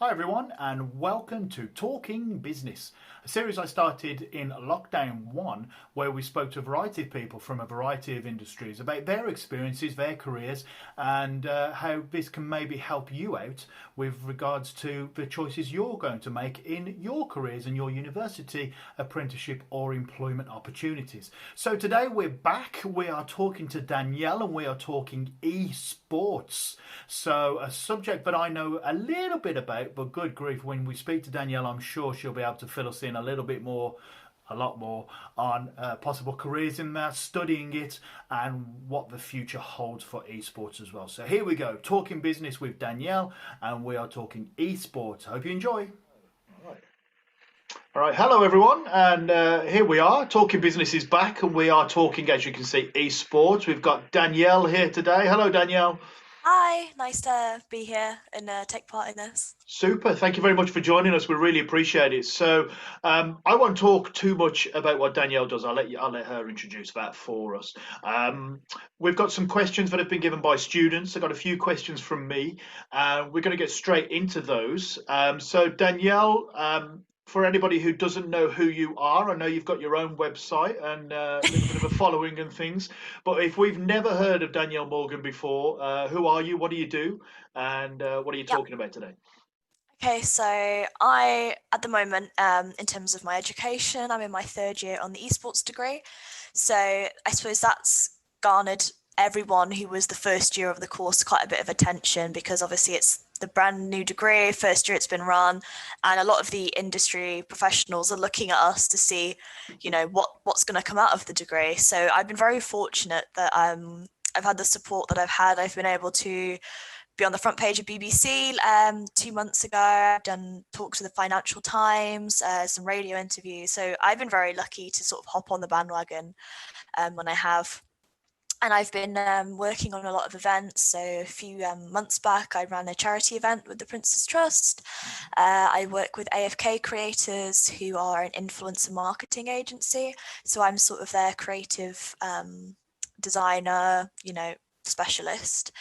Hi everyone, and welcome to Talking Business, a series I started in lockdown 1 where we spoke to a variety of people from a variety of industries about their experiences, their careers, and how this can maybe help you out with regards to the choices you're going to make in your careers and your university, apprenticeship or employment opportunities. So today we're back, we are talking to Danielle and we are talking esports. So a subject that I know a little bit about, but good grief, when we speak to Danielle, I'm sure she'll be able to fill us in a little bit more, a lot more, on possible careers in that, studying it, and what the future holds for esports as well. So here we go, talking business with Danielle, and we are talking esports. Hope you enjoy. All right, hello everyone, and here we are. Talking Business is back, and we are talking, as you can see, esports. We've got Danielle here today. Hello, Danielle. Hi, nice to be here and take part in this. Super. Thank you very much for joining us. We really appreciate it. So, I won't talk too much about what Danielle does. I'll let her introduce that for us. We've got some questions that have been given by students. I've got a few questions from me. We're going to get straight into those. So, Danielle, for anybody who doesn't know who you are, I know you've got your own website and a little bit of a following and things. But if we've never heard of Danielle Morgan before, who are you? What do you do? And what are you Yep. talking about today? Okay, so at the moment, in terms of my education, I'm in my third year on the esports degree. So I suppose that's garnered everyone who was the first year of the course quite a bit of attention because obviously it's the brand new degree, first year it's been run, and a lot of the industry professionals are looking at us to see, what's going to come out of the degree. So I've been very fortunate that I've had the support that I've had. I've been able to be on the front page of BBC 2 months ago. I've done talks with the Financial Times, some radio interviews. So I've been very lucky to sort of hop on the bandwagon when I have. And I've been working on a lot of events. So a few months back, I ran a charity event with the Prince's Trust. I work with AFK Creators, who are an influencer marketing agency. So I'm sort of their creative designer, specialist.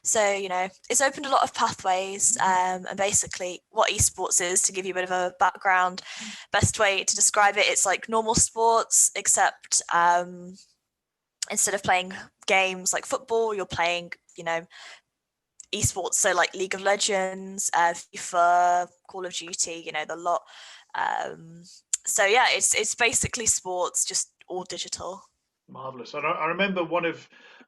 So, it's opened a lot of pathways, and basically what esports is, to give you a bit of a background, best way to describe it, it's like normal sports, except instead of playing games like football, you're playing, esports, so like League of Legends, FIFA, Call of Duty, the lot. So yeah, it's basically sports, just all digital. Marvelous. I remember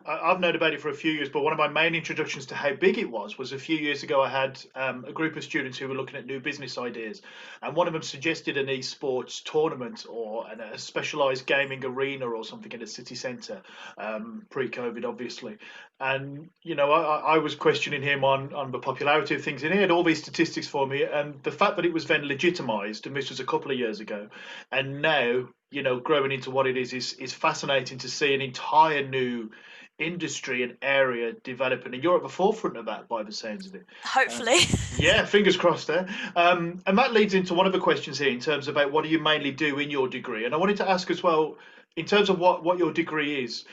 I've known about it for a few years, but one of my main introductions to how big it was a few years ago. I had a group of students who were looking at new business ideas, and one of them suggested an esports tournament or a specialized gaming arena or something in a city centre, pre-COVID, obviously. And I was questioning him on the popularity of things, and he had all these statistics for me, and the fact that it was then legitimised, and this was a couple of years ago, and now growing into what it is fascinating to see an entire new industry and area developing, and you're at the forefront of that by the sounds of it. Hopefully. Yeah, fingers crossed there. And that leads into one of the questions here in terms about what do you mainly do in your degree, and I wanted to ask as well, in terms of what your degree is.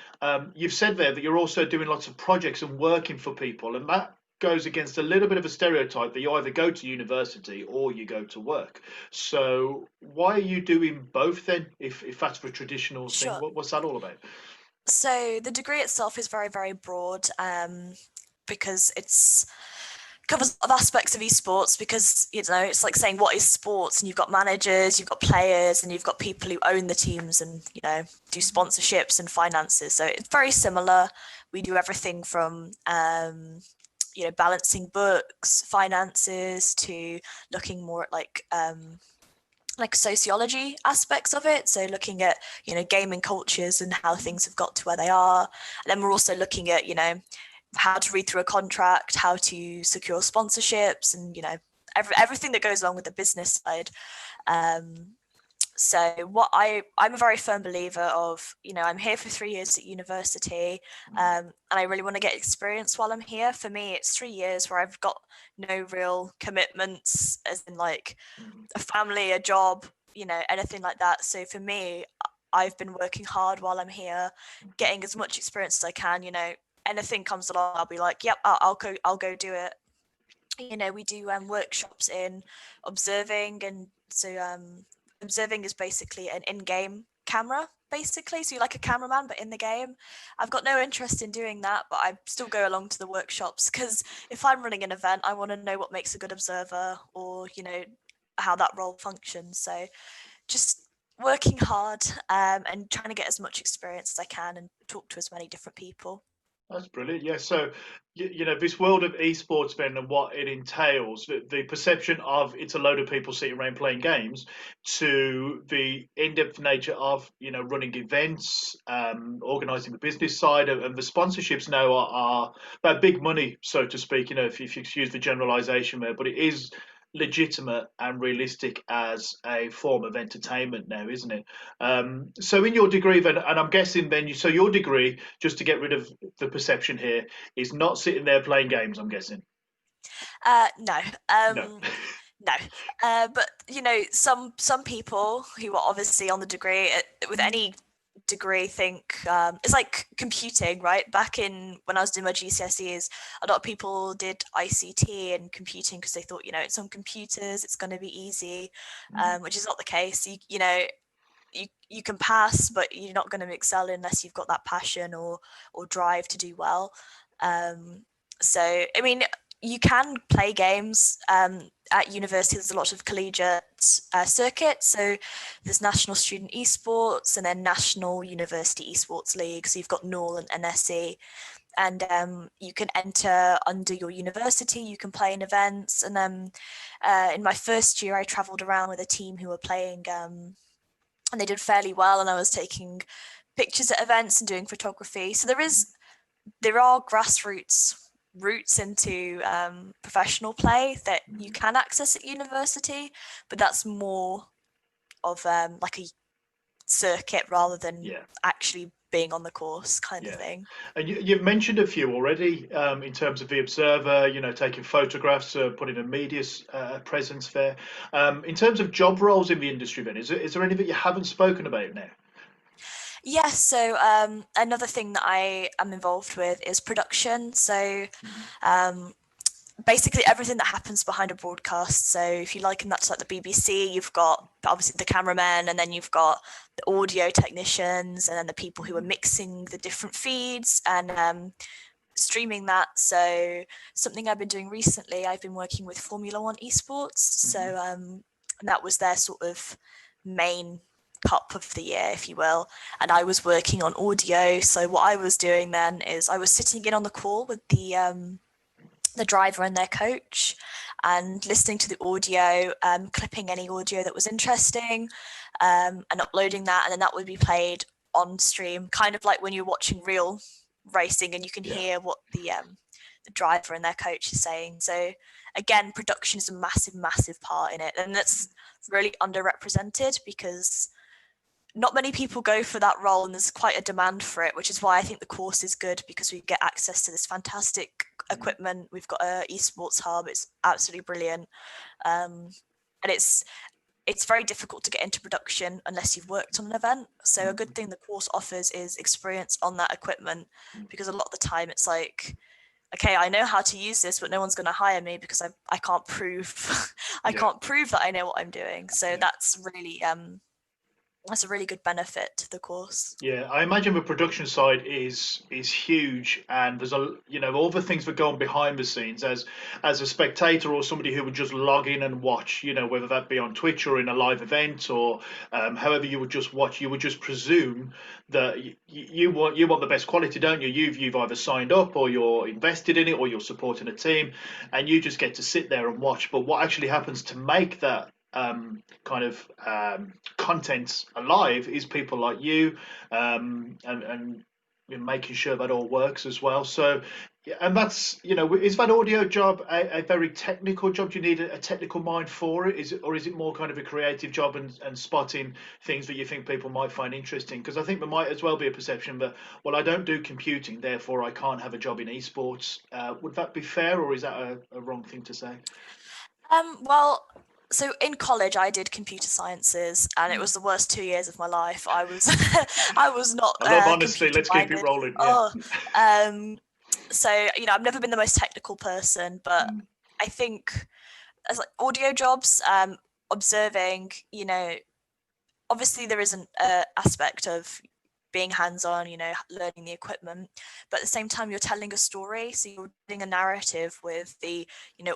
You've said there that you're also doing lots of projects and working for people, and that goes against a little bit of a stereotype that you either go to university or you go to work. So why are you doing both then, if that's the traditional thing? Sure. What's that all about? So the degree itself is very, very broad, because it's covers a lot of aspects of esports, because it's like saying what is sports, and you've got managers, you've got players, and you've got people who own the teams and do sponsorships and finances. So it's very similar. We do everything from balancing books, finances, to looking more at like sociology aspects of it. So looking at, gaming cultures and how things have got to where they are. And then we're also looking at, how to read through a contract, how to secure sponsorships, and, everything that goes along with the business side. So I'm a very firm believer of, I'm here for 3 years at university, and I really want to get experience while I'm here. For me, it's 3 years where I've got no real commitments, as in like a family, a job, anything like that. So for me, I've been working hard while I'm here, getting as much experience as I can. Anything comes along, I'll be like, yep, I'll go do it. we do workshops in observing, and so observing is basically an in-game camera, basically. So you're like a cameraman, but in the game. I've got no interest in doing that, but I still go along to the workshops because if I'm running an event, I want to know what makes a good observer, or how that role functions. So just working hard and trying to get as much experience as I can and talk to as many different people. That's brilliant. Yeah. So, this world of esports then and what it entails, the perception of it's a load of people sitting around playing games, to the in-depth nature of, running events, organizing the business side, and the sponsorships now are about big money, so to speak, if you excuse the generalization there, but it is legitimate and realistic as a form of entertainment now, isn't it? So in your degree then, and I'm guessing then, so your degree, just to get rid of the perception here, is not sitting there playing games, I'm guessing. No, No. no. But some people who are obviously on the degree, with any degree, think it's like computing, right? Back in when I was doing my GCSEs, a lot of people did ICT and computing because they thought, it's on computers, it's going to be easy, which is not the case. You can pass, but you're not going to excel unless you've got that passion or drive to do well. So, I mean, you can play games at university. There's a lot of collegiate circuits. So there's National Student Esports and then National University Esports League. So you've got NORL and NSE. And you can enter under your university, you can play in events. And then in my first year, I travelled around with a team who were playing, and they did fairly well. And I was taking pictures at events and doing photography. So there are grassroots routes into professional play that you can access at university, but that's more of like a circuit rather than actually being on the course kind of thing. And you've mentioned a few already in terms of the observer, taking photographs, putting a media presence there. In terms of job roles in the industry, then, is there any that you haven't spoken about now? Yeah, so another thing that I am involved with is production. So basically everything that happens behind a broadcast. So if you liken that to like the BBC, you've got obviously the cameramen, and then you've got the audio technicians, and then the people who are mixing the different feeds and streaming that. So something I've been doing recently, I've been working with Formula One Esports. So and that was their sort of main cup of the year, if you will, and I was working on audio. So what I was doing then is I was sitting in on the call with the driver and their coach and listening to the audio, clipping any audio that was interesting, and uploading that, and then that would be played on stream, kind of like when you're watching real racing and you can hear what the driver and their coach is saying. So again, production is a massive part in it, and that's really underrepresented because not many people go for that role, and there's quite a demand for it, which is why I think the course is good, because we get access to this fantastic equipment. We've got a esports hub. It's absolutely brilliant, and it's very difficult to get into production unless you've worked on an event. So a good thing the course offers is experience on that equipment, because a lot of the time it's like, okay, I know how to use this, but no one's going to hire me because I can't prove I can't prove that I know what I'm doing. So that's a really good benefit to the course. Yeah, I imagine the production side is huge, and there's all the things that go on behind the scenes as a spectator or somebody who would just log in and watch, whether that be on Twitch or in a live event or however you would just watch. You would just presume that you want the best quality, don't you? You've either signed up or you're invested in it or you're supporting a team, and you just get to sit there and watch. But what actually happens to make that kind of content alive is people like you, and making sure that all works as well. So, and that's, is that audio job a very technical job? Do you need a technical mind for it? Or is it more kind of a creative job and spotting things that you think people might find interesting? Because I think there might as well be a perception that, well, I don't do computing, therefore I can't have a job in esports. Would that be fair, or is that a wrong thing to say? Well, so in college I did computer sciences, and it was the worst 2 years of my life. I was I was not I love honesty. Let's keep it rolling. So I've never been the most technical person, but I think as like audio jobs, observing, obviously there isn't an aspect of being hands-on, learning the equipment, but at the same time you're telling a story, so you're doing a narrative with the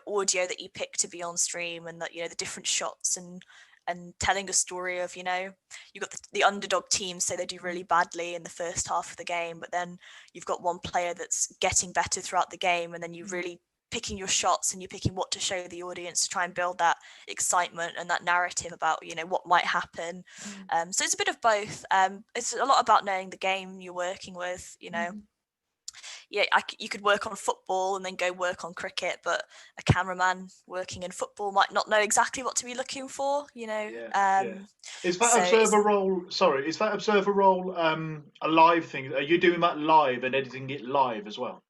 audio that you pick to be on stream, and that the different shots, and telling a story of you've got the underdog team, so they do really badly in the first half of the game, but then you've got one player that's getting better throughout the game, and then you really picking your shots, and you're picking what to show the audience to try and build that excitement and that narrative about what might happen. So it's a bit of both. It's a lot about knowing the game you're working with. You could work on football and then go work on cricket, but a cameraman working in football might not know exactly what to be looking for. Is that So observer role? Sorry, is that observer role a live thing? Are you doing that live and editing it live as well?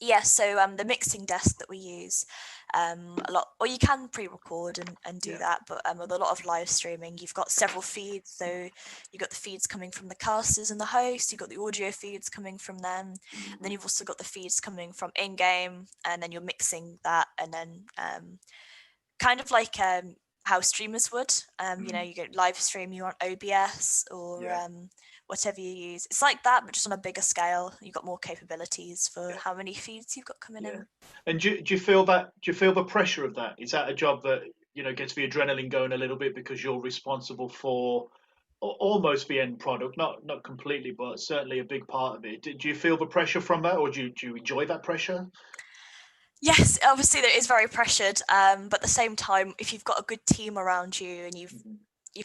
yes, so the mixing desk that we use, a lot, or you can pre-record and do that, but with a lot of live streaming, you've got several feeds. So you've got the feeds coming from the casters and the host, you've got the audio feeds coming from them, and then you've also got the feeds coming from in-game, and then you're mixing that, and then kind of like how streamers would. You go live stream, you're on OBS or whatever you use. It's like that, but just on a bigger scale. You've got more capabilities for how many feeds you've got coming in. And do you feel that? Do you feel the pressure of that? Is that a job that gets the adrenaline going a little bit because you're responsible for almost the end product, not completely, but certainly a big part of it. Do you feel the pressure from that, or do you enjoy that pressure? Yes, obviously there is very pressured, but at the same time, if you've got a good team around you and you've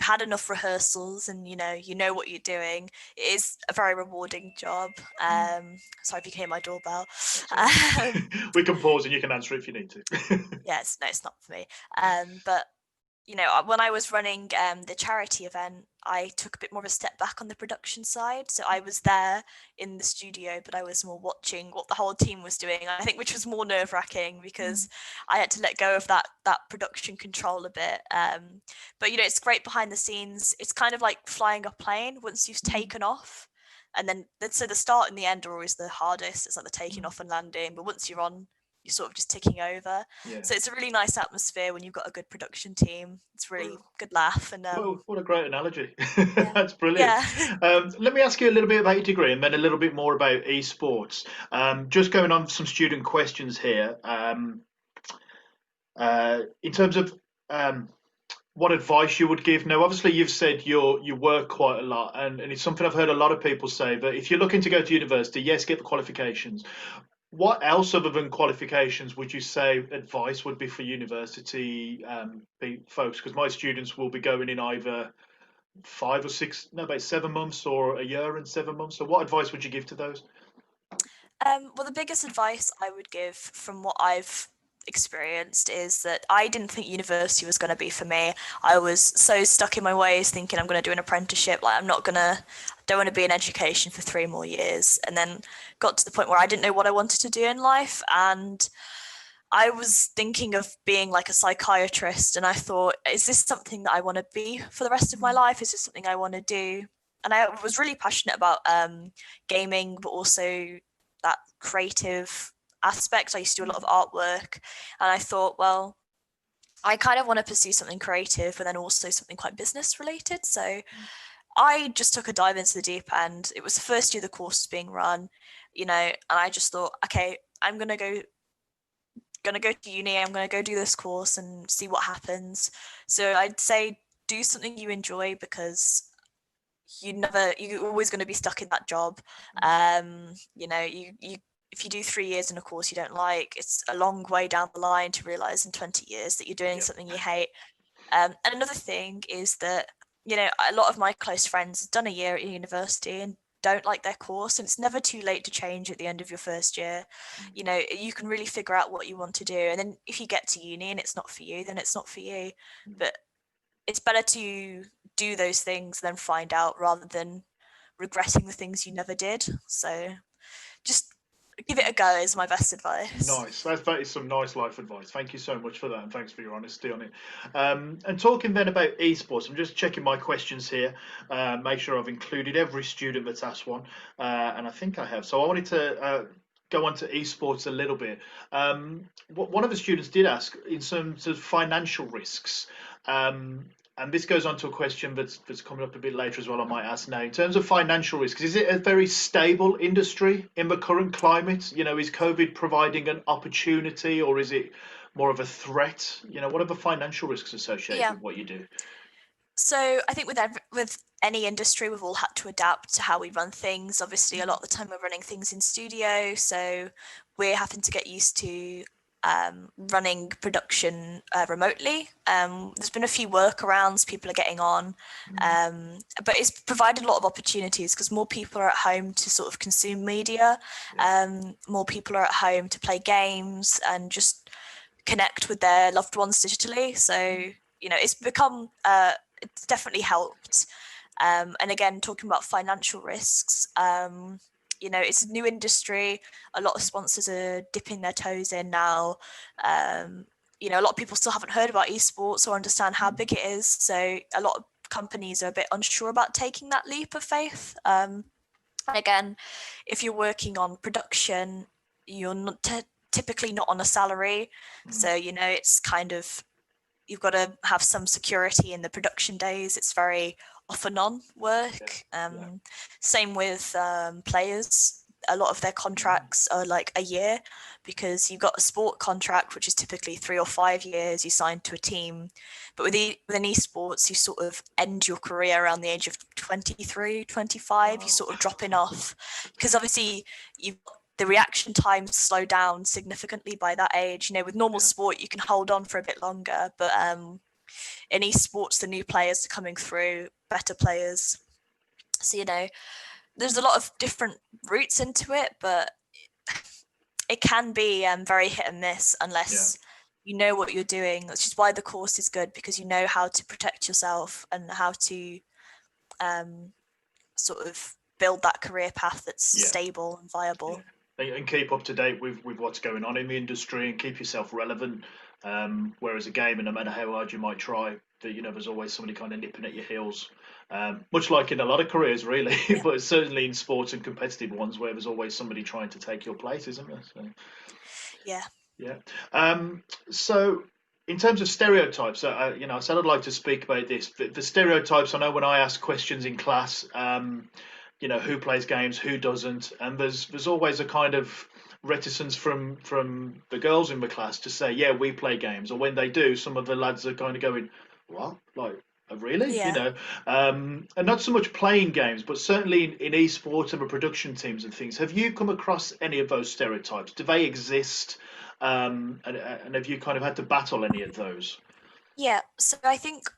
had enough rehearsals and you know what you're doing, it is a very rewarding job. Sorry if you can hear my doorbell. We can pause and you can answer if you need to. Yes, no, it's not for me. But when I was running the charity event, I took a bit more of a step back on the production side. So I was there in the studio, but I was more watching what the whole team was doing. I think which was more nerve-wracking because I had to let go of that production control a bit. But it's great behind the scenes. It's kind of like flying a plane once you've taken off. And then so the start and the end are always the hardest. It's like the taking off and landing. But once you're on, you're sort of just ticking over. So it's a really nice atmosphere when you've got a good production team. It's really good laugh. And what a great analogy. yeah. That's brilliant. Let me ask you a little bit about your degree and then a little bit more about esports. Just going on some student questions here. In terms of what advice you would give. Now, obviously, you've said you work quite a lot, and it's something I've heard a lot of people say. But if you're looking to go to university, yes, get the qualifications. What else other than qualifications would you say advice would be for university folks? Because my students will be going in either about 7 months or a year and 7 months. So what advice would you give to those? Well, the biggest advice I would give from what I've experienced is that I didn't think university was going to be for me. I was so stuck in my ways thinking I'm going to do an apprenticeship. Like don't want to be in education for 3 more years. And then got to the point where I didn't know what I wanted to do in life. And I was thinking of being like a psychiatrist. And I thought, is this something that I want to be for the rest of my life? Is this something I want to do? And I was really passionate about gaming, but also that creative aspect. I used to do a lot of artwork, and I thought, well, I kind of want to pursue something creative, but then also something quite business related. So I just took a dive into the deep end. It was the first year the course was being run, and I just thought, okay, I'm gonna go to uni. I'm gonna go do this course and see what happens. So I'd say do something you enjoy, because you're always going to be stuck in that job. You if you do 3 years in a course you don't like, it's a long way down the line to realize in 20 years that you're doing something you hate. And another thing is that a lot of my close friends have done a year at university and don't like their course, and it's never too late to change at the end of your first year. You can really figure out what you want to do, and then if you get to uni and it's not for you, then it's not for you. But it's better to do those things than find out, rather than regretting the things you never did. So just give it a go is my best advice. Nice. That is some nice life advice. Thank you so much for that, and thanks for your honesty on it. And talking then about esports, I'm just checking my questions here, make sure I've included every student that's asked one, and I think I have. So I wanted to go on to esports a little bit. One of the students did ask in terms of financial risks, and this goes on to a question that's coming up a bit later as well. I might ask now. In terms of financial risks, is it a very stable industry in the current climate? Is COVID providing an opportunity, or is it more of a threat? What are the financial risks associated Yeah. with what you do? So I think with any industry, we've all had to adapt to how we run things. Obviously, a lot of the time we're running things in studio, so we're having to get used to running production remotely. There's been a few workarounds people are getting on, but it's provided a lot of opportunities because more people are at home to sort of consume media. More people are at home to play games and just connect with their loved ones digitally. So it's become it's definitely helped. And again, talking about financial risks, it's a new industry. A lot of sponsors are dipping their toes in now. A lot of people still haven't heard about esports or understand how big it is. So a lot of companies are a bit unsure about taking that leap of faith. And again, if you're working on production, you're not typically not on a salary. So, it's kind of, you've got to have some security in the production days. It's very off and on work. Same with players. A lot of their contracts are like a year because you've got a sport contract, which is typically 3 or 5 years you sign to a team. But within esports, you sort of end your career around the age of 23, 25. Wow. You sort of dropping off because obviously the reaction times slow down significantly by that age. With normal sport, you can hold on for a bit longer, but in esports, the new players are coming through, better players. So, there's a lot of different routes into it, but it can be very hit and miss unless you know what you're doing, which is why the course is good, because you know how to protect yourself and how to sort of build that career path that's stable and viable. And keep up to date with what's going on in the industry and keep yourself relevant. Whereas a game, and no matter how hard you might try, there's always somebody kind of nipping at your heels. Much like in a lot of careers, really, but certainly in sports and competitive ones, where there's always somebody trying to take your place, isn't there? So, so in terms of stereotypes, I said I'd like to speak about this. The stereotypes, I know when I ask questions in class, who plays games, who doesn't, and there's always a kind of reticence from the girls in the class to say, yeah, we play games, or when they do, some of the lads are kind of going, what, like, oh, really? And not so much playing games, but certainly in esports and the production teams and things. Have you come across any of those stereotypes? Do they exist? And have you kind of had to battle any of those? Yeah, so I think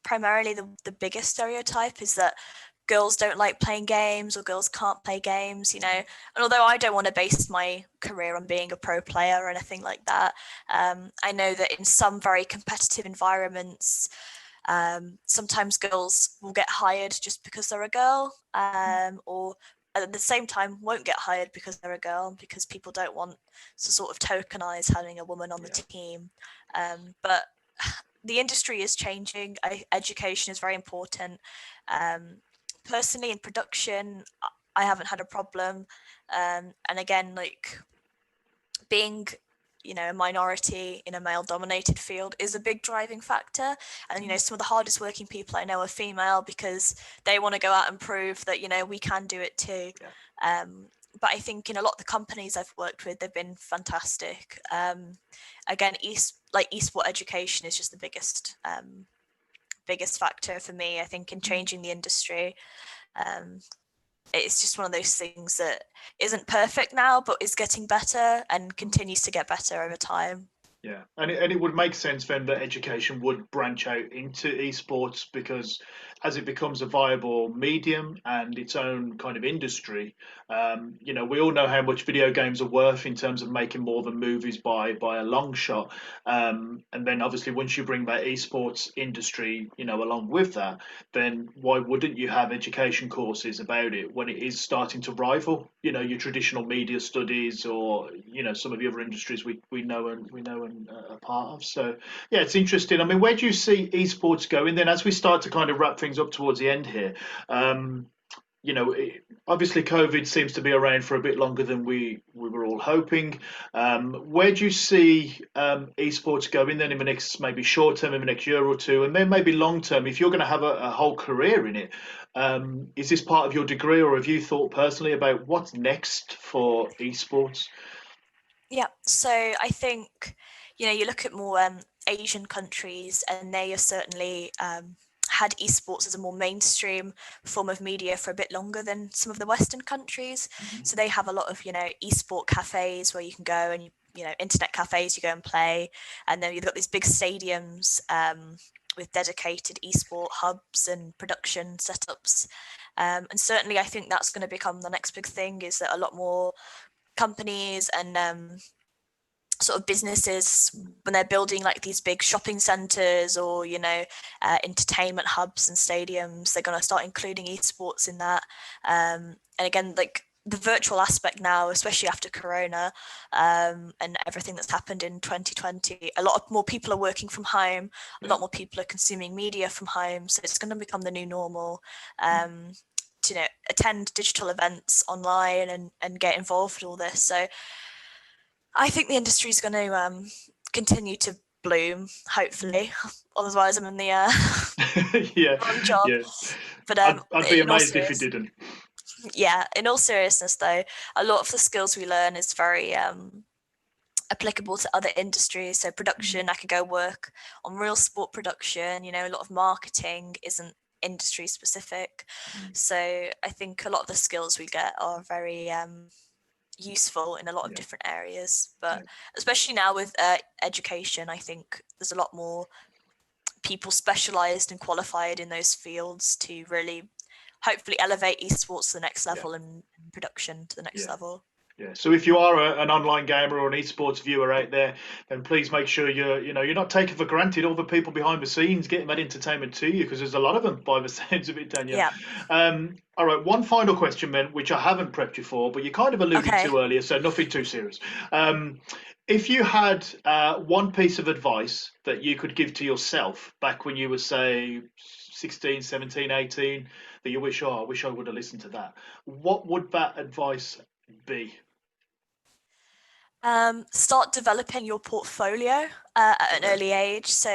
primarily the biggest stereotype is that girls don't like playing games or girls can't play games, and although I don't want to base my career on being a pro player or anything like that, I know that in some very competitive environments, sometimes girls will get hired just because they're a girl, or at the same time won't get hired because they're a girl, because people don't want to sort of tokenize having a woman on the team. But the industry is changing. Education is very important. Personally, in production, I haven't had a problem. And again, like being, a minority in a male-dominated field is a big driving factor. And, some of the hardest working people I know are female because they want to go out and prove that, we can do it too. But I think in a lot of the companies I've worked with, they've been fantastic. Again, esport education is just the biggest factor for me, I think, in changing the industry. It's just one of those things that isn't perfect now, but is getting better and continues to get better over time. Yeah, and it would make sense then that education would branch out into esports, because as it becomes a viable medium and its own kind of industry, we all know how much video games are worth in terms of making more than movies by a long shot. And then obviously once you bring that esports industry, along with that, then why wouldn't you have education courses about it when it is starting to rival, your traditional media studies, or some of the other industries we know and a part of. So yeah, it's interesting. I mean, where do you see esports going then, as we start to kind of wrap things up towards the end here? obviously COVID seems to be around for a bit longer than we were all hoping. Where do you see esports going then in the next, maybe short term, in the next year or two, and then maybe long term? If you're going to have a whole career in it, is this part of your degree, or have you thought personally about what's next for esports? Yeah, so I think, you look at more Asian countries, and they are certainly had esports as a more mainstream form of media for a bit longer than some of the Western countries. So they have a lot of, esport cafes where you can go, and internet cafes, you go and play, and then you've got these big stadiums with dedicated esport hubs and production setups. And certainly I think that's going to become the next big thing, is that a lot more companies and sort of businesses, when they're building like these big shopping centers or entertainment hubs and stadiums, they're going to start including esports in that. And again, like the virtual aspect now, especially after Corona, and everything that's happened in 2020, a lot of more people are working from home, a lot more people are consuming media from home, so it's going to become the new normal. To attend digital events online and get involved with all this. So I think the industry is going to continue to bloom, hopefully. Otherwise, I'm in the Yeah, wrong job. yeah. But I'd be in all amazed if it serious, didn't. yeah, in all seriousness, though, a lot of the skills we learn is very applicable to other industries. So production, I could go work on real sport production. A lot of marketing isn't industry specific. So I think a lot of the skills we get are very useful in a lot of Yeah, different areas, but yeah, especially now with education, I think there's a lot more people specialized and qualified in those fields to really hopefully elevate esports to the next yeah, level and production to the next yeah. level. Yeah. So if you are an online gamer or an esports viewer out there, then please make sure you're not taking for granted all the people behind the scenes getting that entertainment to you, because there's a lot of them by the sounds of it, Danielle. Yeah. All right. One final question, then, which I haven't prepped you for, but you kind of alluded Okay. to earlier, so nothing too serious. If you had one piece of advice that you could give to yourself back when you were, say, 16, 17, 18, that you wish, oh, I wish I would have listened to that, what would that advice be? Start developing your portfolio at an Okay. early age. So,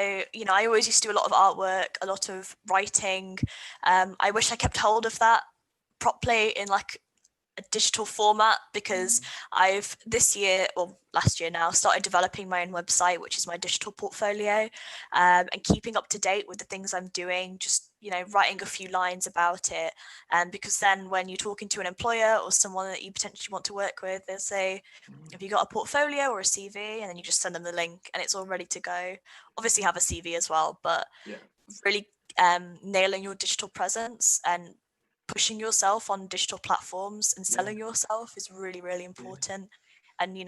I always used to do a lot of artwork, a lot of writing. I wish I kept hold of that properly in like a digital format, because I've this year, or last year now, started developing my own website, which is my digital portfolio, and keeping up to date with the things I'm doing, just, writing a few lines about it. And because then when you're talking to an employer or someone that you potentially want to work with, they'll say, have you got a portfolio or a CV? And then you just send them the link and it's all ready to go. Obviously have a CV as well, but Yeah. really nailing your digital presence and pushing yourself on digital platforms and Yeah. selling yourself is really, really Yeah. important. And,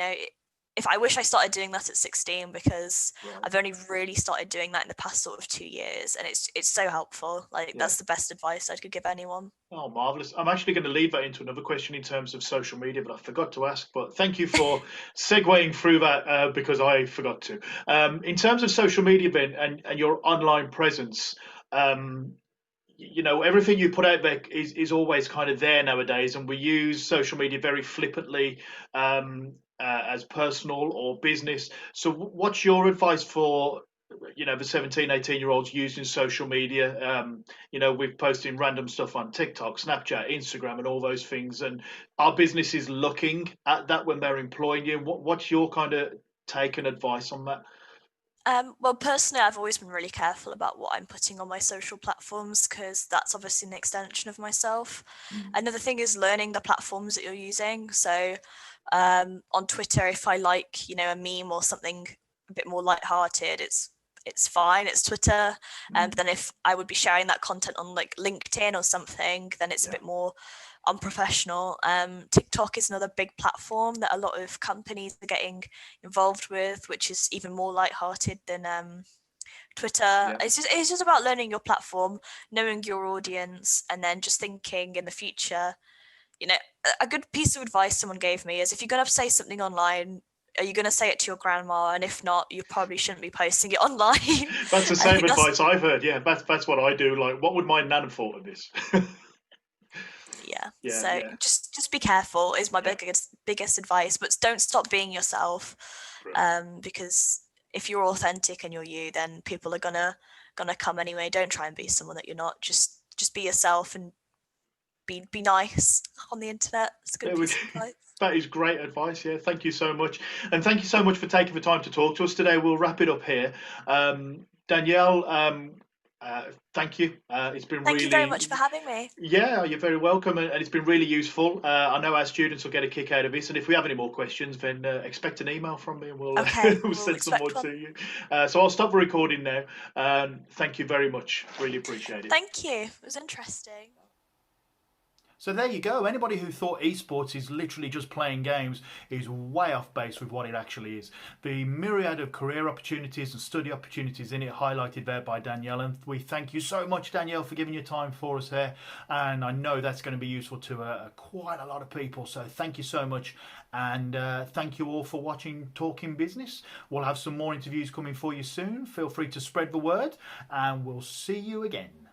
if I wish I started doing that at 16, because Right. I've only really started doing that in the past sort of 2 years, and it's so helpful. Like Yeah. that's the best advice I could give anyone. Oh, marvelous. I'm actually going to lead that into another question in terms of social media, but I forgot to ask. But thank you for segueing through that, because I forgot to. In terms of social media, Ben, and your online presence, um, everything you put out there is always kind of there nowadays, and we use social media very flippantly, as personal or business. So what's your advice for the 17, 18 year olds using social media? We're posting random stuff on TikTok, Snapchat, Instagram, and all those things, and our businesses looking at that when they're employing you. What's your kind of take and advice on that? Well, personally, I've always been really careful about what I'm putting on my social platforms, because that's obviously an extension of myself. Another thing is learning the platforms that you're using. So, on Twitter, if I like, a meme or something a bit more lighthearted, it's fine. It's Twitter. But then if I would be sharing that content on like LinkedIn or something, then it's a Yeah. bit more unprofessional. TikTok is another big platform that a lot of companies are getting involved with, which is even more lighthearted than Twitter. Yeah. It's just about learning your platform, knowing your audience, and then just thinking in the future. A good piece of advice someone gave me is, if you're going to say something online, are you going to say it to your grandma? And if not, you probably shouldn't be posting it online. That's the I same think that's advice I've heard. Yeah, that's what I do. Like, what would my nan have thought of this? Yeah, So yeah. just be careful is my Yeah. biggest advice, but don't stop being yourself, Brilliant. because if you're authentic and you're you, then people are gonna come anyway. Don't try and be someone that you're not. Just be yourself and be nice on the internet. It's a good There we go. piece of advice. That is great advice. Yeah, thank you so much, and thank you so much for taking the time to talk to us today. We'll wrap it up here. Danielle, thank you. It's been Thank you very really, much for having me. yeah, you're very welcome, and it's been really useful. I know our students will get a kick out of this, and if we have any more questions, then expect an email from me, and we'll Okay, we'll we'll send some more expect one. to you. So I'll stop the recording now. Thank you very much. Really appreciate it. Thank you. It was interesting. So there you go. Anybody who thought esports is literally just playing games is way off base with what it actually is. The myriad of career opportunities and study opportunities in it highlighted there by Danielle. And we thank you so much, Danielle, for giving your time for us there. And I know that's going to be useful to quite a lot of people. So thank you so much. And thank you all for watching Talking Business. We'll have some more interviews coming for you soon. Feel free to spread the word and we'll see you again.